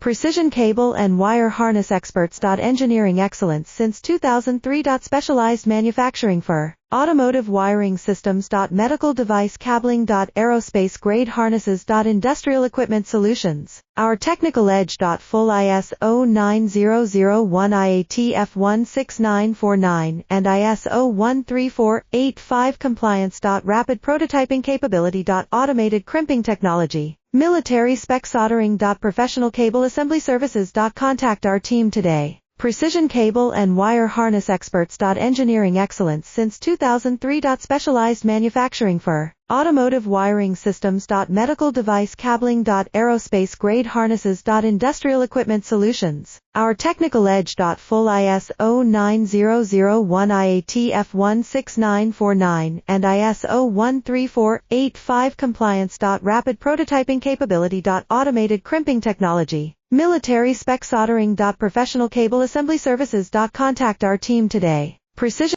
Precision cable and wire harness experts. Engineering excellence since 2003. Specialized manufacturing for automotive wiring systems. Medical device cabling. Aerospace grade harnesses. Industrial equipment solutions. Our technical edge. Full ISO 9001 IAT F16949 and ISO 13485 compliance. Rapid prototyping capability. Automated crimping technology. Military spec soldering. Professional cable assembly services. Contact our team today. Precision cable and wire harness experts. Engineering excellence since 2003. Specialized manufacturing for automotive wiring systems. Medical device cabling. Aerospace grade harnesses. Industrial equipment solutions. Our technical edge. Full ISO 9001 IAT F16949 and ISO 13485 compliance. Rapid prototyping capability. Automated crimping technology. Military spec soldering. Professional cable assembly services. Contact our team today. Precision